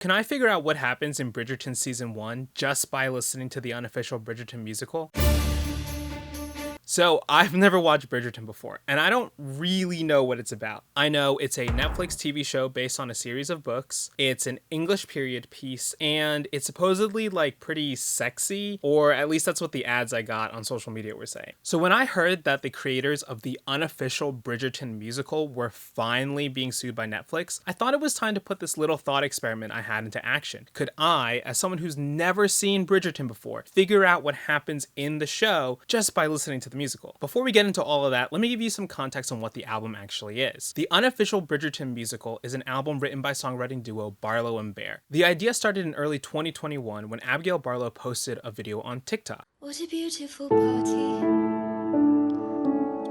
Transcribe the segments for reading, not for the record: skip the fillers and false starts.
Can I figure out what happens in Bridgerton Season 1 just by listening to the unofficial Bridgerton musical? So, I've never watched Bridgerton before, and I don't really know what it's about. I know it's a Netflix TV show based on a series of books, it's an English period piece, and it's supposedly like pretty sexy, or at least that's what the ads I got on social media were saying. So when I heard that the creators of the unofficial Bridgerton musical were finally being sued by Netflix, I thought it was time to put this little thought experiment I had into action. Could I, as someone who's never seen Bridgerton before, figure out what happens in the show just by listening to the musical? Before we get into all of that, let me give you some context on what the album actually is. The unofficial Bridgerton musical is an album written by songwriting duo Barlow and Bear. The idea started in early 2021 when Abigail Barlow posted a video on TikTok. What a beautiful party.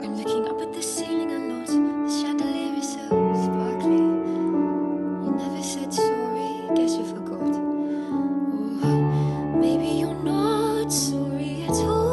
I'm looking up at the ceiling a lot. The chandelier is so sparkly. You never said sorry, guess you forgot. Or maybe you're not sorry at all.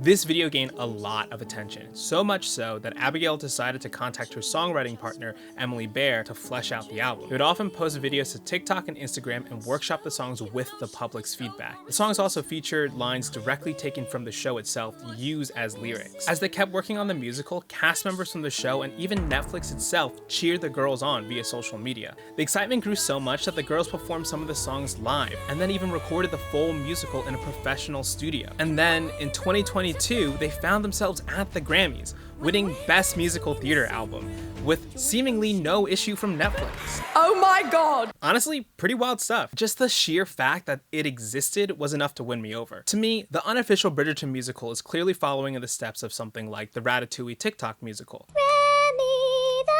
This video gained a lot of attention, so much so that Abigail decided to contact her songwriting partner, Emily Bear, to flesh out the album. They would often post videos to TikTok and Instagram and workshop the songs with the public's feedback. The songs also featured lines directly taken from the show itself to use as lyrics. As they kept working on the musical, cast members from the show and even Netflix itself cheered the girls on via social media. The excitement grew so much that the girls performed some of the songs live, and then even recorded the full musical in a professional studio. And then, in 2022, they found themselves at the Grammys, winning Best Musical Theater Album, with seemingly no issue from Netflix. Oh my god! Honestly, pretty wild stuff. Just the sheer fact that it existed was enough to win me over. To me, the unofficial Bridgerton musical is clearly following in the steps of something like the Ratatouille TikTok musical. Remy, the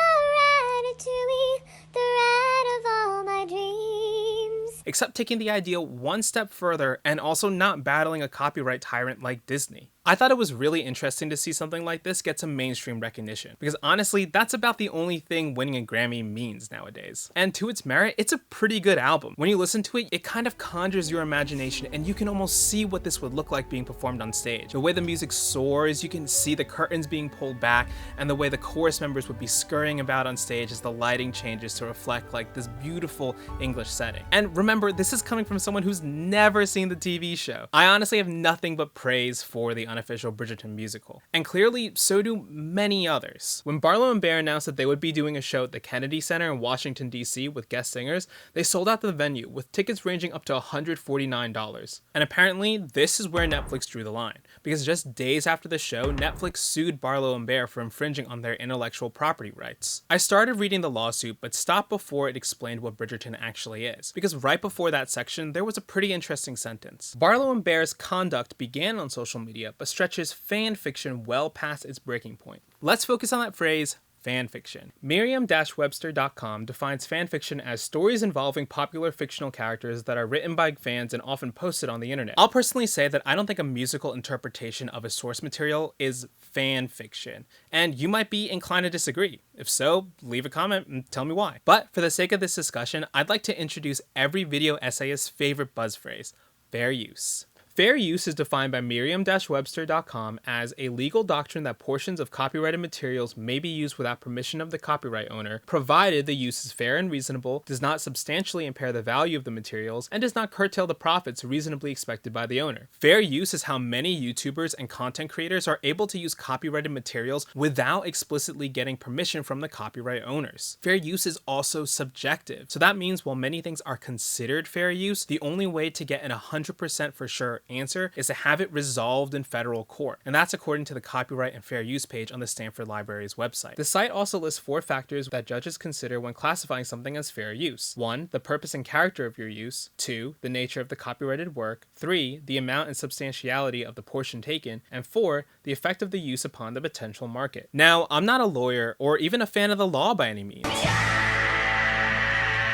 Ratatouille, the rat of all my dreams. Except taking the idea one step further and also not battling a copyright tyrant like Disney. I thought it was really interesting to see something like this get some mainstream recognition, because honestly, that's about the only thing winning a Grammy means nowadays. And to its merit, it's a pretty good album. When you listen to it, it kind of conjures your imagination, and you can almost see what this would look like being performed on stage. The way the music soars, you can see the curtains being pulled back, and the way the chorus members would be scurrying about on stage as the lighting changes to reflect like this beautiful English setting. And remember, this is coming from someone who's never seen the TV show. I honestly have nothing but praise for the unofficial Bridgerton musical. And clearly, so do many others. When Barlow and Bear announced that they would be doing a show at the Kennedy Center in Washington, D.C. with guest singers, they sold out the venue, with tickets ranging up to $149. And apparently, this is where Netflix drew the line, because just days after the show, Netflix sued Barlow and Bear for infringing on their intellectual property rights. I started reading the lawsuit, but stopped before it explained what Bridgerton actually is, because right before that section, there was a pretty interesting sentence. Barlow and Bear's conduct began on social media, but stretches fan fiction well past its breaking point. Let's focus on that phrase, fanfiction. Merriam-Webster.com defines fanfiction as stories involving popular fictional characters that are written by fans and often posted on the internet. I'll personally say that I don't think a musical interpretation of a source material is fanfiction, and you might be inclined to disagree. If so, leave a comment and tell me why. But for the sake of this discussion, I'd like to introduce every video essayist's favorite buzz phrase, fair use. Fair use is defined by Merriam-Webster.com as a legal doctrine that portions of copyrighted materials may be used without permission of the copyright owner, provided the use is fair and reasonable, does not substantially impair the value of the materials, and does not curtail the profits reasonably expected by the owner. Fair use is how many YouTubers and content creators are able to use copyrighted materials without explicitly getting permission from the copyright owners. Fair use is also subjective, so that means while many things are considered fair use, the only way to get an 100% for sure answer is to have it resolved in federal court, and that's according to the Copyright and Fair Use page on the Stanford Library's website. The site also lists 4 factors that judges consider when classifying something as fair use. 1. The purpose and character of your use. 2. The nature of the copyrighted work. 3. The amount and substantiality of the portion taken. And 4. The effect of the use upon the potential market. Now, I'm not a lawyer or even a fan of the law by any means.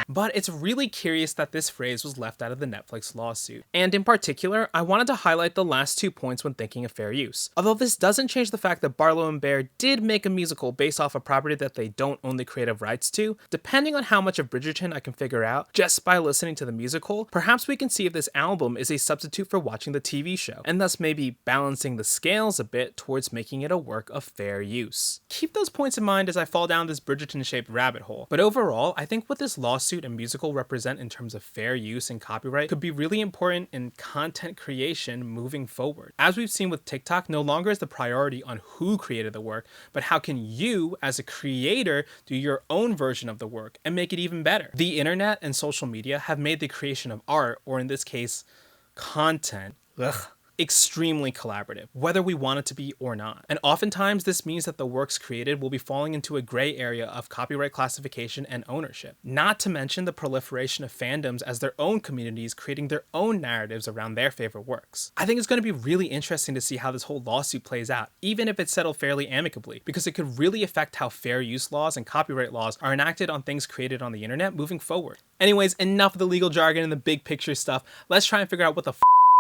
But it's really curious that this phrase was left out of the Netflix lawsuit. And in particular, I wanted to highlight the last 2 points when thinking of fair use. Although this doesn't change the fact that Barlow and Bear did make a musical based off a property that they don't own the creative rights to, depending on how much of Bridgerton I can figure out just by listening to the musical, perhaps we can see if this album is a substitute for watching the TV show, and thus maybe balancing the scales a bit towards making it a work of fair use. Keep those points in mind as I fall down this Bridgerton-shaped rabbit hole, but overall, I think what this lawsuit lawsuit and musical represent in terms of fair use and copyright could be really important in content creation moving forward. As we've seen with TikTok, no longer is the priority on who created the work, but how can you, as a creator, do your own version of the work and make it even better. The internet and social media have made the creation of art, or in this case, content, extremely collaborative, whether we want it to be or not. And oftentimes this means that the works created will be falling into a gray area of copyright classification and ownership. Not to mention the proliferation of fandoms as their own communities creating their own narratives around their favorite works. I think it's going to be really interesting to see how this whole lawsuit plays out, even if it's settled fairly amicably, because it could really affect how fair use laws and copyright laws are enacted on things created on the internet moving forward. Anyways, enough of the legal jargon and the big picture stuff. Let's try and figure out what the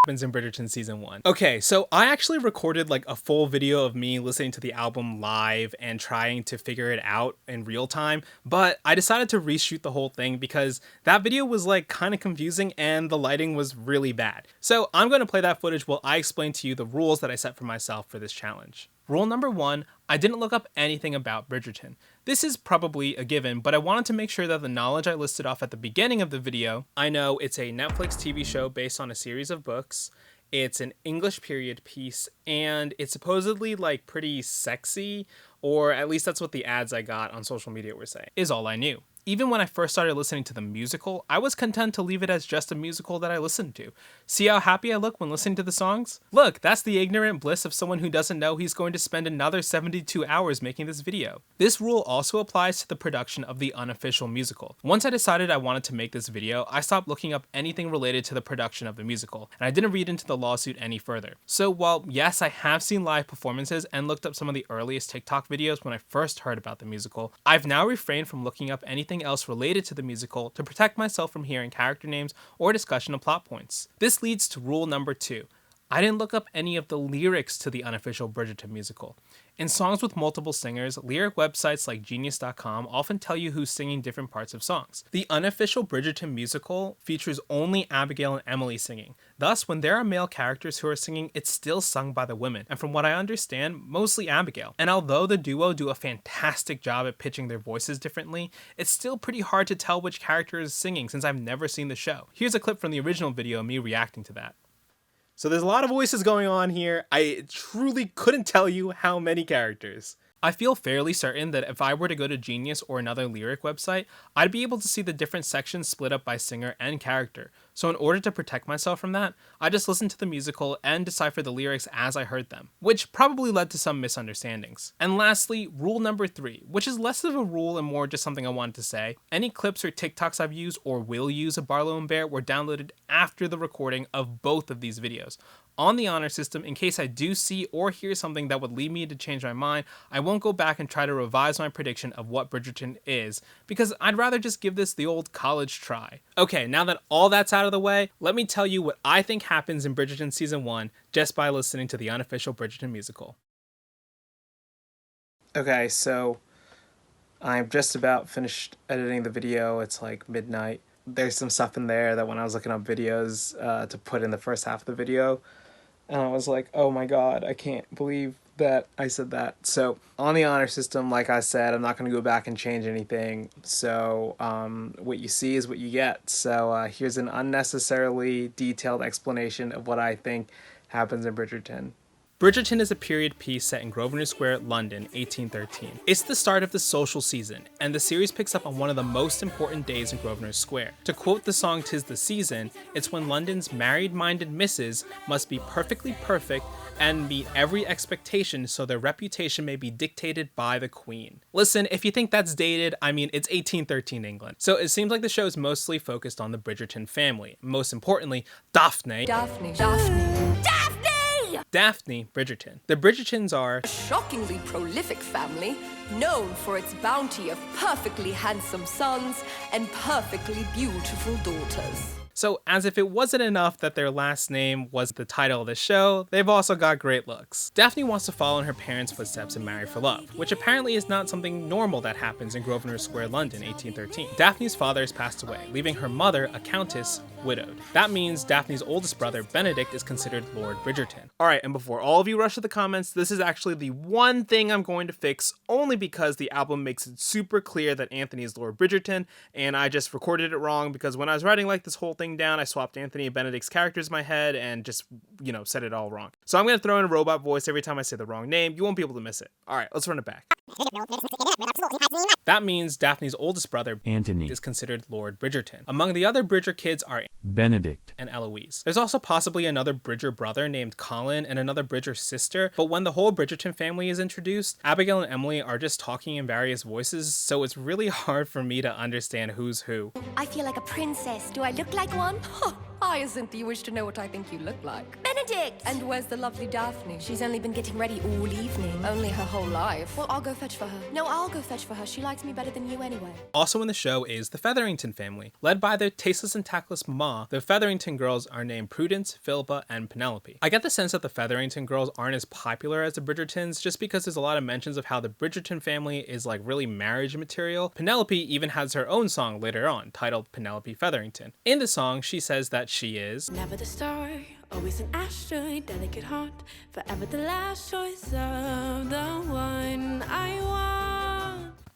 happens in Bridgerton season 1. Okay, so I actually recorded like a full video of me listening to the album live and trying to figure it out in real time, but I decided to reshoot the whole thing because that video was like kind of confusing and the lighting was really bad. So I'm going to play that footage while I explain to you the rules that I set for myself for this challenge. Rule number 1, I didn't look up anything about Bridgerton. This is probably a given, but I wanted to make sure that the knowledge I listed off at the beginning of the video, I know it's a Netflix TV show based on a series of books, it's an English period piece, and it's supposedly like pretty sexy, or at least that's what the ads I got on social media were saying, is all I knew. Even when I first started listening to the musical, I was content to leave it as just a musical that I listened to. See how happy I look when listening to the songs? Look, that's the ignorant bliss of someone who doesn't know he's going to spend another 72 hours making this video. This rule also applies to the production of the Unofficial Musical. Once I decided I wanted to make this video, I stopped looking up anything related to the production of the musical, and I didn't read into the lawsuit any further. So while yes, I have seen live performances and looked up some of the earliest TikTok videos when I first heard about the musical, I've now refrained from looking up anything else related to the musical to protect myself from hearing character names or discussion of plot points. This leads to rule number 2. I didn't look up any of the lyrics to the Unofficial Bridgerton Musical. In songs with multiple singers, lyric websites like Genius.com often tell you who's singing different parts of songs. The Unofficial Bridgerton Musical features only Abigail and Emily singing. Thus, when there are male characters who are singing, it's still sung by the women, and from what I understand, mostly Abigail. And although the duo do a fantastic job at pitching their voices differently, it's still pretty hard to tell which character is singing since I've never seen the show. Here's a clip from the original video of me reacting to that. So there's a lot of voices going on here. I truly couldn't tell you how many characters. I feel fairly certain that if I were to go to Genius or another lyric website, I'd be able to see the different sections split up by singer and character. So in order to protect myself from that, I just listened to the musical and deciphered the lyrics as I heard them, which probably led to some misunderstandings. And lastly, rule number 3, which is less of a rule and more just something I wanted to say. Any clips or TikToks I've used or will use of Barlow and Bear were downloaded after the recording of both of these videos. On the honor system, in case I do see or hear something that would lead me to change my mind, I won't go back and try to revise my prediction of what Bridgerton is, because I'd rather just give this the old college try. Okay, now that all that's out of the way, let me tell you what I think happens in Bridgerton Season 1 just by listening to the Unofficial Bridgerton Musical. Okay, so I'm just about finished editing the video. It's like midnight. There's some stuff in there that when I was looking up videos to put in the first half of the video, and I was like, oh my god, I can't believe that I said that. So on the honor system, like I said, I'm not going to go back and change anything. So what you see is what you get. So here's an unnecessarily detailed explanation of what I think happens in Bridgerton. Bridgerton is a period piece set in Grosvenor Square, London, 1813. It's the start of the social season, and the series picks up on one of the most important days in Grosvenor Square. To quote the song "'Tis the Season," it's when London's married-minded misses must be perfectly perfect and meet every expectation so their reputation may be dictated by the Queen. Listen, if you think that's dated, I mean, it's 1813 England. So it seems like the show is mostly focused on the Bridgerton family. Most importantly, Daphne Bridgerton. The Bridgertons are a shockingly prolific family, known for its bounty of perfectly handsome sons and perfectly beautiful daughters. So as if it wasn't enough that their last name was the title of the show, they've also got great looks. Daphne wants to follow in her parents' footsteps and marry for love, which apparently is not something normal that happens in Grosvenor Square, London, 1813. Daphne's father has passed away, leaving her mother, a countess, widowed. That means Daphne's oldest brother, Benedict, is considered Lord Bridgerton. Alright, and before all of you rush to the comments, this is actually the one thing I'm going to fix, only because the album makes it super clear that Anthony is Lord Bridgerton, and I just recorded it wrong because when I was writing like this whole thing down, I swapped Anthony and Benedict's characters in my head and just, said it all wrong. So I'm going to throw in a robot voice every time I say the wrong name. You won't be able to miss it. Alright, let's run it back. That means Daphne's oldest brother, Anthony, is considered Lord Bridgerton. Among the other Bridger kids are Benedict, and Eloise. There's also possibly another Bridger brother named Colin and another Bridger sister, but when the whole Bridgerton family is introduced, Abigail and Emily are just talking in various voices, so it's really hard for me to understand who's who. I feel like a princess. Do I look like one? Hyacinth, do you wish to know what I think you look like? Benedict! And where's the lovely Daphne? She's only been getting ready all evening. Only her whole life. Well, I'll go fetch for her. No, I'll go fetch for her. She likes me better than you anyway. Also in the show is the Featherington family. Led by their tasteless and tactless ma, the Featherington girls are named Prudence, Philippa, and Penelope. I get the sense that the Featherington girls aren't as popular as the Bridgertons just because there's a lot of mentions of how the Bridgerton family is like really marriage material. Penelope even has her own song later on, titled Penelope Featherington. In the song, she says that she is never the star, always an asteroid, delicate heart, forever the last choice of the one I want.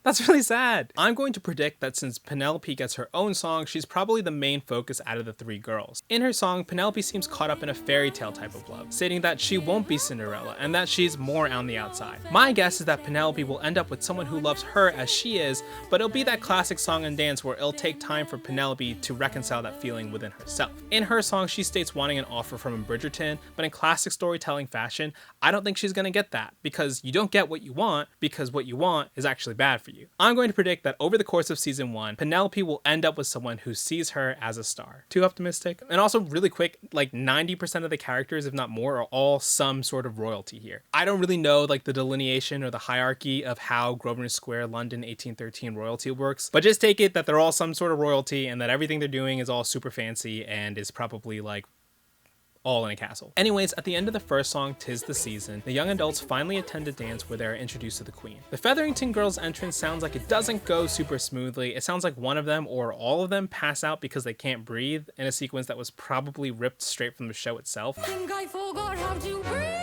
That's really sad. I'm going to predict that since Penelope gets her own song, she's probably the main focus out of the three girls. In her song, Penelope seems caught up in a fairy tale type of love, stating that she won't be Cinderella and that she's more on the outside. My guess is that Penelope will end up with someone who loves her as she is, but it'll be that classic song and dance where it'll take time for Penelope to reconcile that feeling within herself. In her song, she states wanting an offer from a Bridgerton, but in classic storytelling fashion, I don't think she's gonna get that, because you don't get what you want, because what you want is actually bad for you. I'm going to predict that over the course of season 1, Penelope will end up with someone who sees her as a star. Too optimistic? And also really quick, like 90% of the characters, if not more, are all some sort of royalty here. I don't really know like the delineation or the hierarchy of how Grosvenor Square, London, 1813 royalty works, but just take it that they're all some sort of royalty and that everything they're doing is all super fancy and is probably like all in a castle. Anyways, at the end of the first song, "'Tis the Season," the young adults finally attend a dance where they are introduced to the queen. The Featherington girls' entrance sounds like it doesn't go super smoothly. It sounds like one of them or all of them pass out because they can't breathe in a sequence that was probably ripped straight from the show itself. Think I forgot how to breathe.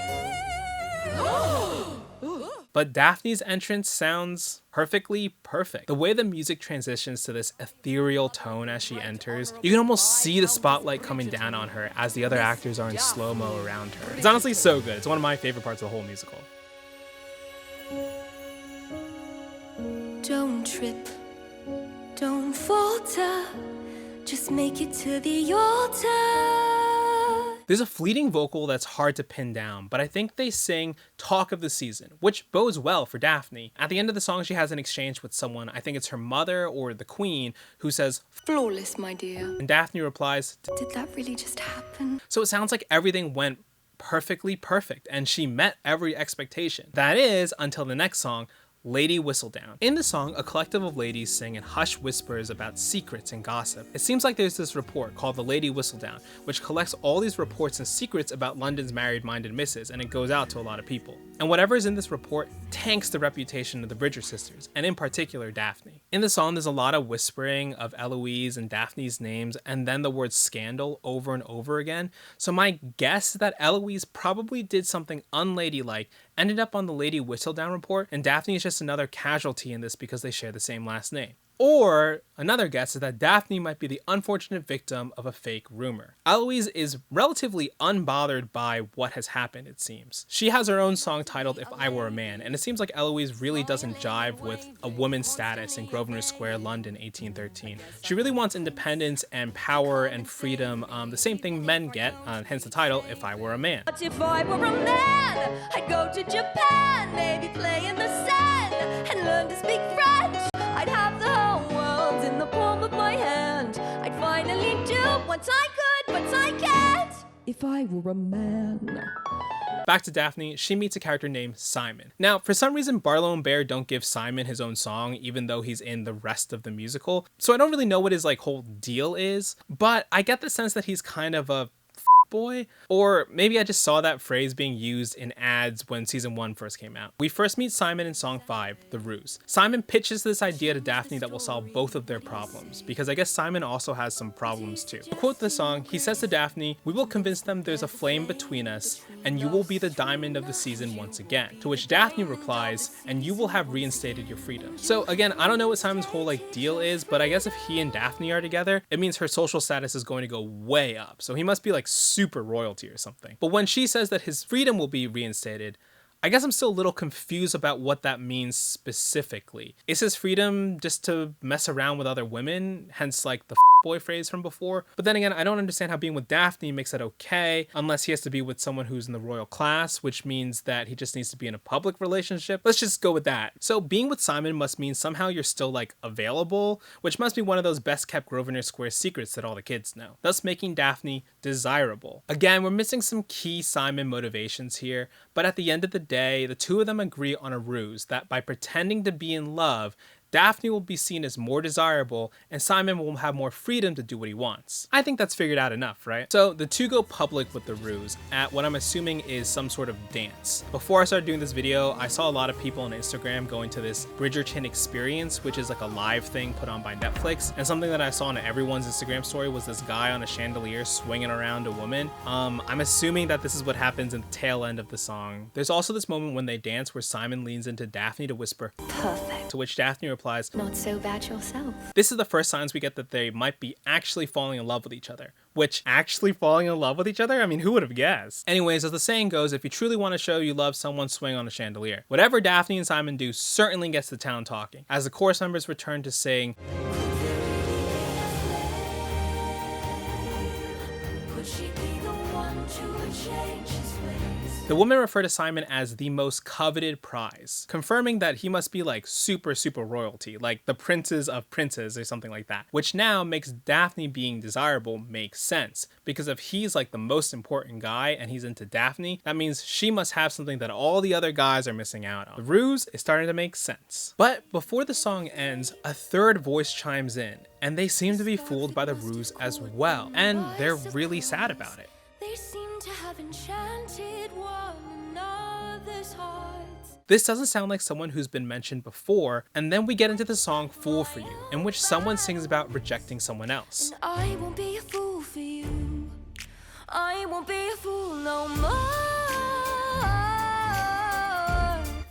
But Daphne's entrance sounds perfectly perfect. The way the music transitions to this ethereal tone as she enters, you can almost see the spotlight coming down on her as the other actors are in slow-mo around her. It's honestly so good. It's one of my favorite parts of the whole musical. Don't trip, don't falter, just make it to the altar. There's a fleeting vocal that's hard to pin down, but I think they sing "Talk of the Season," which bodes well for Daphne. At the end of the song, she has an exchange with someone, I think it's her mother or the queen, who says, Flawless, my dear. and Daphne replies, Did that really just happen? so it sounds like everything went perfectly perfect, and she met every expectation. That is, until the next song, Lady Whistledown. In the song, a collective of ladies sing in hushed whispers about secrets and gossip. It seems like there's this report called the Lady Whistledown, which collects all these reports and secrets about London's married-minded misses, and it goes out to a lot of people. And whatever is in this report tanks the reputation of the Bridger sisters, and in particular Daphne. In the song, there's a lot of whispering of Eloise and Daphne's names, and then the word scandal over and over again. So my guess is that Eloise probably did something unladylike, ended up on the Lady Whistledown report, and Daphne is just another casualty in this because they share the same last name. Or another guess is that Daphne might be the unfortunate victim of a fake rumor. Eloise is relatively unbothered by what has happened, it seems. She has her own song titled "If I Were a Man," and it seems like Eloise really doesn't jive with a woman's status in Grosvenor Square, London, 1813. She really wants independence and power and freedom, the same thing men get, hence the title, "If I Were a Man." But if I were a man, I'd go to Japan, maybe play in the sand, and learn to speak French. I'd have the whole world in the palm of my hand. I'd finally do what I could, but I can't. If I were a man. back to Daphne, she meets a character named Simon. Now, for some reason, Barlow and Bear don't give Simon his own song, even though he's in the rest of the musical. So I don't really know what his whole deal is, but I get the sense that he's kind of a boy, or maybe I just saw that phrase being used in ads when season 1 first came out. We first meet Simon in song 5, The Ruse. Simon pitches this idea to Daphne that will solve both of their problems, because I guess Simon also has some problems too. To quote the song, he says to Daphne, "We will convince them there's a flame between us, and you will be the diamond of the season once again." To which Daphne replies, "And you will have reinstated your freedom." So again, I don't know what Simon's whole deal is, but I guess if he and Daphne are together, it means her social status is going to go way up. So he must be super royalty or something. But when she says that his freedom will be reinstated, I guess I'm still a little confused about what that means specifically. Is his freedom just to mess around with other women, hence the boy phrase from before? But then again, I don't understand how being with Daphne makes that okay, unless he has to be with someone who's in the royal class, which means that he just needs to be in a public relationship. Let's just go with that. So being with Simon must mean somehow you're still available, which must be one of those best kept Grosvenor Square secrets that all the kids know, thus making Daphne desirable. Again, we're missing some key Simon motivations here, but at the end of the day, the two of them agree on a ruse that by pretending to be in love, Daphne will be seen as more desirable and Simon will have more freedom to do what he wants. I think that's figured out enough, right? So the two go public with the ruse at what I'm assuming is some sort of dance. Before I started doing this video, I saw a lot of people on Instagram going to this Bridgerton Experience, which is a live thing put on by Netflix. And something that I saw on everyone's Instagram story was this guy on a chandelier swinging around a woman. I'm assuming that this is what happens in the tail end of the song. There's also this moment when they dance where Simon leans into Daphne to whisper, "Perfect," to which Daphne replies, Not so bad yourself. This is the first signs we get that they might be actually falling in love with each other. Which, actually falling in love with each other? I mean, who would have guessed? Anyways, as the saying goes, if you truly want to show you love someone, swing on a chandelier. Whatever Daphne and Simon do certainly gets the town talking, as the chorus members return to sing, Could she be the one to change his ways? the women refer to Simon as the most coveted prize, confirming that he must be super royalty, the princes of princes or something like that, which now makes Daphne being desirable make sense, because if he's the most important guy and he's into Daphne, that means she must have something that all the other guys are missing out on. The ruse is starting to make sense. But before the song ends, a third voice chimes in, and they seem to be fooled by the ruse as well, and they're really sad about it. They seem to have enchanted one another's hearts. This doesn't sound like someone who's been mentioned before, and then we get into the song Fool for You, in which someone sings about rejecting someone else. I won't be a fool for you. I won't be a fool no more.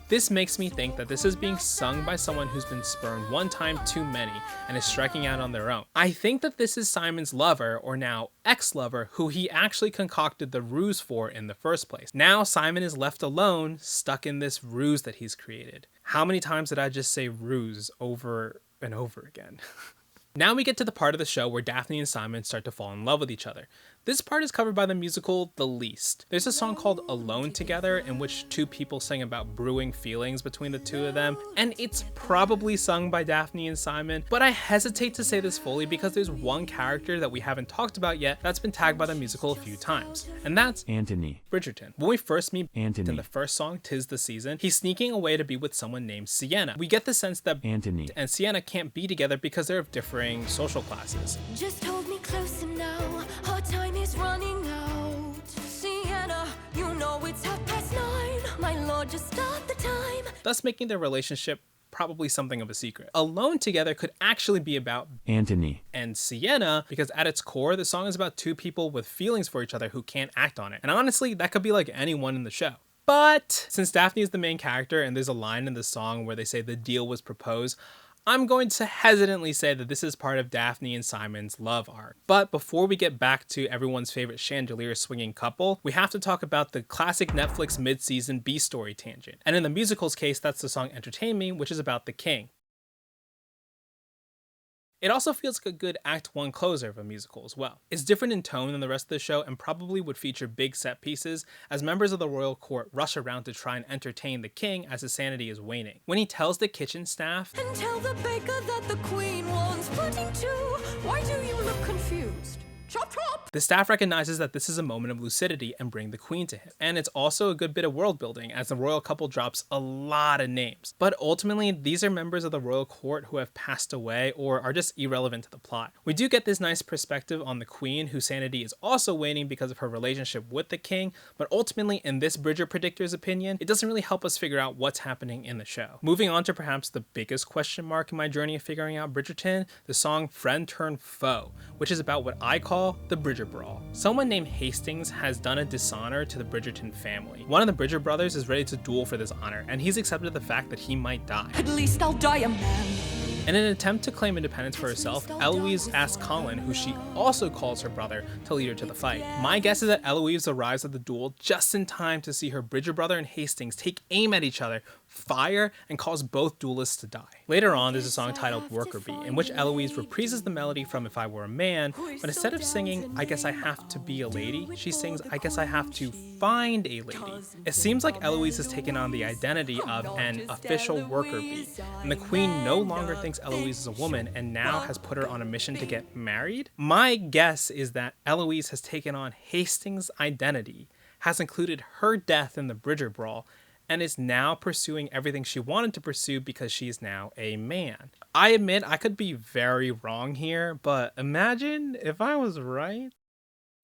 This makes me think that this is being sung by someone who's been spurned one time too many and is striking out on their own. I think that this is Simon's lover, or now ex-lover, who he actually concocted the ruse for in the first place. Now Simon is left alone, stuck in this ruse that he's created. How many times did I just say ruse over and over again? Now we get to the part of the show where Daphne and Simon start to fall in love with each other. This part is covered by the musical The Least. There's a song called Alone Together in which two people sing about brewing feelings between the two of them, and it's probably sung by Daphne and Simon, but I hesitate to say this fully because there's one character that we haven't talked about yet that's been tagged by the musical a few times, and that's Antony. Bridgerton. When we first meet Antony. in the first song, 'Tis the Season, he's sneaking away to be with someone named Sienna. We get the sense that Antony. and Sienna can't be together because they're of differing social classes. Just hold me closer now. Our time is running out. Sienna, you know it's 9:30. My lord, just stop the time. Thus making their relationship probably something of a secret. Alone Together could actually be about Antony. and Sienna, because at its core, the song is about two people with feelings for each other who can't act on it. And honestly, that could be anyone in the show. But since Daphne is the main character and there's a line in the song where they say the deal was proposed, I'm going to hesitantly say that this is part of Daphne and Simon's love arc. But before we get back to everyone's favorite chandelier swinging couple, we have to talk about the classic Netflix mid-season B-story tangent. And in the musical's case, that's the song Entertain Me, which is about the king. It also feels like a good Act 1 closer of a musical as well. It's different in tone than the rest of the show and probably would feature big set pieces as members of the royal court rush around to try and entertain the king as his sanity is waning. When he tells the kitchen staff, And tell the baker that the queen wants pudding too. Why do you look confused? chop chop. The staff recognizes that this is a moment of lucidity and bring the queen to him. And it's also a good bit of world building as the royal couple drops a lot of names. But ultimately, these are members of the royal court who have passed away or are just irrelevant to the plot. We do get this nice perspective on the queen, whose sanity is also waning because of her relationship with the king, but ultimately in this Bridger predictor's opinion, it doesn't really help us figure out what's happening in the show. Moving on to perhaps the biggest question mark in my journey of figuring out Bridgerton, the song Friend Turned Foe, which is about what I call the Bridger Brawl. Someone named Hastings has done a dishonor to the Bridgerton family. One of the Bridger brothers is ready to duel for this honor, and he's accepted the fact that he might die. At least I'll die a man. In an attempt to claim independence for herself, Eloise asks Colin, who she also calls her brother, to lead her to the fight. My guess is that Eloise arrives at the duel just in time to see her Bridger brother and Hastings take aim at each other, fire, and cause both duelists to die. Later on, there's a song titled Worker Bee, in which Eloise reprises the melody from If I Were a Man, but instead of singing, I guess I have to be a lady, she sings, I guess I have to find a lady. It seems like Eloise has taken on the identity of an official worker bee, and the queen no longer thinks Eloise is a woman and now has put her on a mission to get married. My guess is that Eloise has taken on Hastings' identity, has included her death in the Bridger Brawl, and is now pursuing everything she wanted to pursue because she is now a man. I admit I could be very wrong here, but imagine if I was right.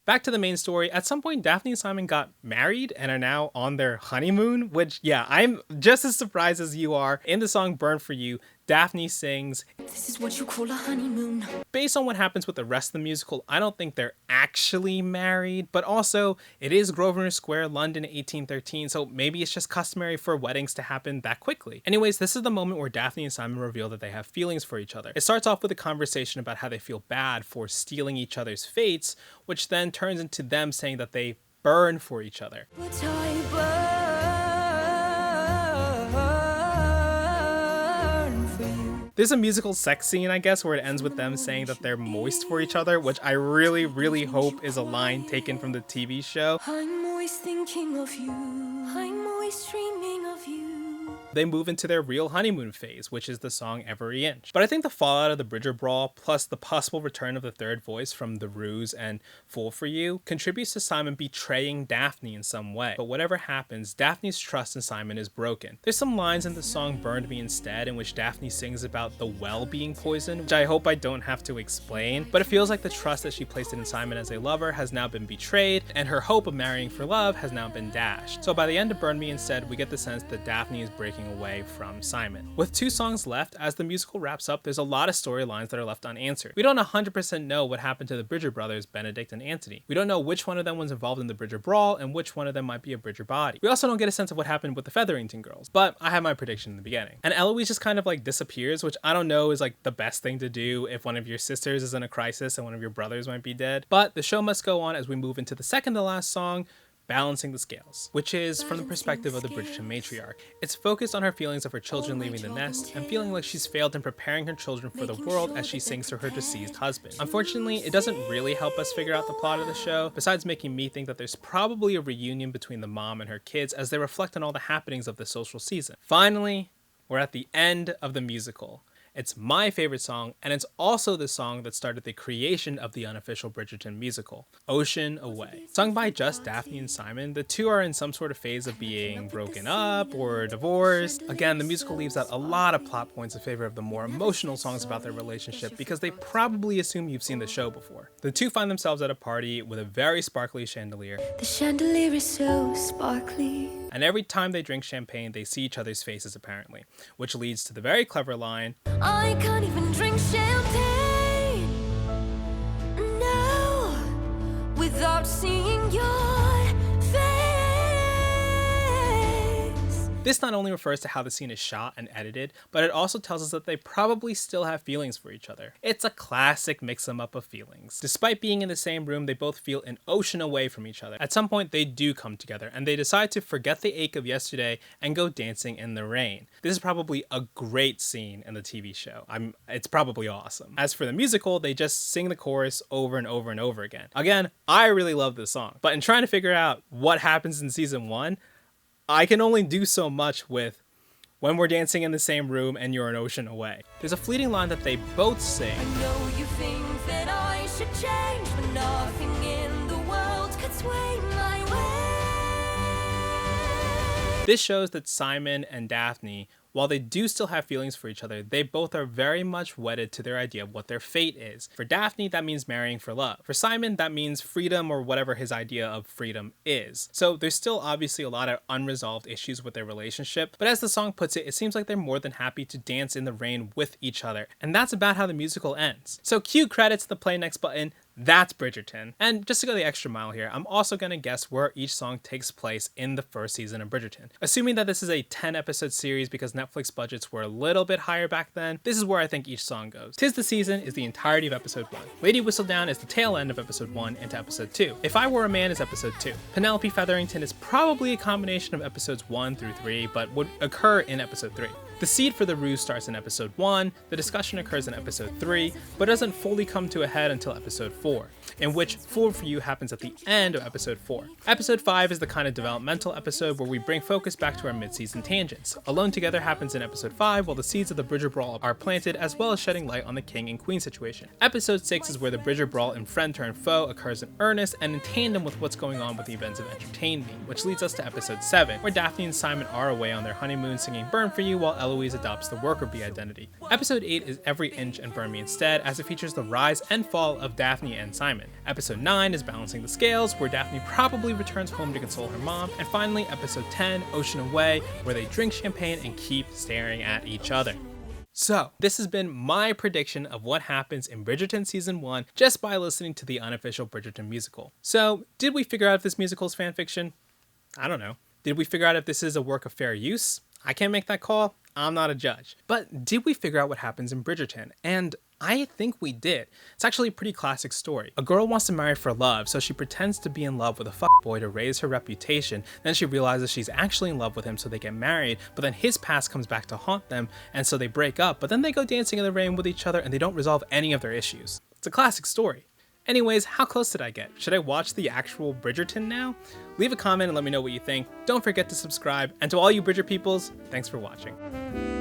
Back to the main story, at some point Daphne and Simon got married and are now on their honeymoon, which yeah, I'm just as surprised as you are. In the song Burn For You, Daphne sings, This is what you call a honeymoon. Based on what happens with the rest of the musical, I don't think they're actually married, but also it is Grosvenor Square, London, 1813, so maybe it's just customary for weddings to happen that quickly. Anyways, this is the moment where Daphne and Simon reveal that they have feelings for each other. It starts off with a conversation about how they feel bad for stealing each other's fates, which then turns into them saying that they burn for each other. But I burn for you. There's a musical sex scene, I guess, where it ends with them saying that they're moist for each other, which I really, really hope is a line taken from the TV show. I'm always thinking of you. I'm always dreaming of you. They move into their real honeymoon phase, which is the song Every Inch. But I think the fallout of the Bridger Brawl, plus the possible return of the third voice from The Ruse and Fool For You, contributes to Simon betraying Daphne in some way. But whatever happens, Daphne's trust in Simon is broken. There's some lines in the song Burned Me Instead in which Daphne sings about the well being poisoned, which I hope I don't have to explain, but it feels like the trust that she placed in Simon as a lover has now been betrayed, and her hope of marrying for love has now been dashed. So by the end of Burn Me Instead, we get the sense that Daphne is breaking away from Simon. With 2 songs left, as the musical wraps up, there's a lot of storylines that are left unanswered. We don't 100% know what happened to the Bridger brothers, Benedict and Anthony. We don't know which one of them was involved in the Bridger Brawl and which one of them might be a Bridger body. We also don't get a sense of what happened with the Featherington girls, but I have my prediction in the beginning. And Eloise just kind of like disappears, which I don't know is like the best thing to do if one of your sisters is in a crisis and one of your brothers might be dead. But the show must go on as we move into the second to last song, Balancing the Scales, which is from the perspective of the Bridgerton matriarch. It's focused on her feelings of her children leaving the nest and feeling like she's failed in preparing her children for the world as she sings to her deceased husband. Unfortunately, it doesn't really help us figure out the plot of the show, besides making me think that there's probably a reunion between the mom and her kids as they reflect on all the happenings of the social season. Finally, we're at the end of the musical. It's my favorite song, and it's also the song that started the creation of the unofficial Bridgerton musical, Ocean Away. Sung by just Daphne and Simon, the two are in some sort of phase of being broken up or divorced. Again, the musical leaves out a lot of plot points in favor of the more emotional songs about their relationship because they probably assume you've seen the show before. The two find themselves at a party with a very sparkly chandelier. The chandelier is so sparkly. And every time they drink champagne, they see each other's faces apparently, which leads to the very clever line, I can't even drink champagne, no, without seeing your face. This not only refers to how the scene is shot and edited, but it also tells us that they probably still have feelings for each other. It's a classic mix-em-up of feelings. Despite being in the same room, they both feel an ocean away from each other. At some point, they do come together, and they decide to forget the ache of yesterday and go dancing in the rain. This is probably a great scene in the TV show. It's probably awesome. As for the musical, they just sing the chorus over and over and over again. Again, I really love this song, but in trying to figure out what happens in season 1, I can only do so much with when we're dancing in the same room and you're an ocean away. There's a fleeting line that they both sing. I know you think that I should should change, but nothing in the world could sway my way. This shows that Simon and Daphne, while they do still have feelings for each other, they both are very much wedded to their idea of what their fate is. For Daphne, that means marrying for love. For Simon, that means freedom, or whatever his idea of freedom is. So there's still obviously a lot of unresolved issues with their relationship, but as the song puts it, it seems like they're more than happy to dance in the rain with each other. And that's about how the musical ends. So cue credits, the play next button. That's Bridgerton. And just to go the extra mile here, I'm also going to guess where each song takes place in the first season of Bridgerton. Assuming that this is a 10 episode series because Netflix budgets were a little bit higher back then, this is where I think each song goes. Tis the Season is the entirety of episode 1. Lady Whistledown is the tail end of episode 1 into episode 2. If I Were a Man is episode 2. Penelope Featherington is probably a combination of episodes 1 through 3, but would occur in episode 3. The seed for the ruse starts in episode 1, the discussion occurs in episode 3, but doesn't fully come to a head until episode 4, in which Fool for You happens at the end of episode 4. Episode 5 is the kind of developmental episode where we bring focus back to our mid-season tangents. Alone Together happens in episode 5, while the seeds of the Bridger Brawl are planted, as well as shedding light on the king and queen situation. Episode 6 is where the Bridger Brawl in Friend Turn Foe occurs in earnest and in tandem with what's going on with the events of Entertain Me, which leads us to episode 7, where Daphne and Simon are away on their honeymoon singing Burn For You while Eloise adopts the worker bee identity. Episode 8 is Every Inch and Burn Me Instead, as it features the rise and fall of Daphne and Simon. Episode 9 is Balancing the Scales, where Daphne probably returns home to console her mom. And finally, episode 10, Ocean Away, where they drink champagne and keep staring at each other. So, this has been my prediction of what happens in Bridgerton Season 1 just by listening to the Unofficial Bridgerton Musical. So, did we figure out if this musical is fanfiction? I don't know. Did we figure out if this is a work of fair use? I can't make that call. I'm not a judge. But did we figure out what happens in Bridgerton? And I think we did. It's actually a pretty classic story. A girl wants to marry for love, so she pretends to be in love with a fuckboy to raise her reputation. Then she realizes she's actually in love with him, so they get married, but then his past comes back to haunt them, and so they break up, but then they go dancing in the rain with each other and they don't resolve any of their issues. It's a classic story. Anyways, how close did I get? Should I watch the actual Bridgerton now? Leave a comment and let me know what you think. Don't forget to subscribe, and to all you Bridger peoples, thanks for watching.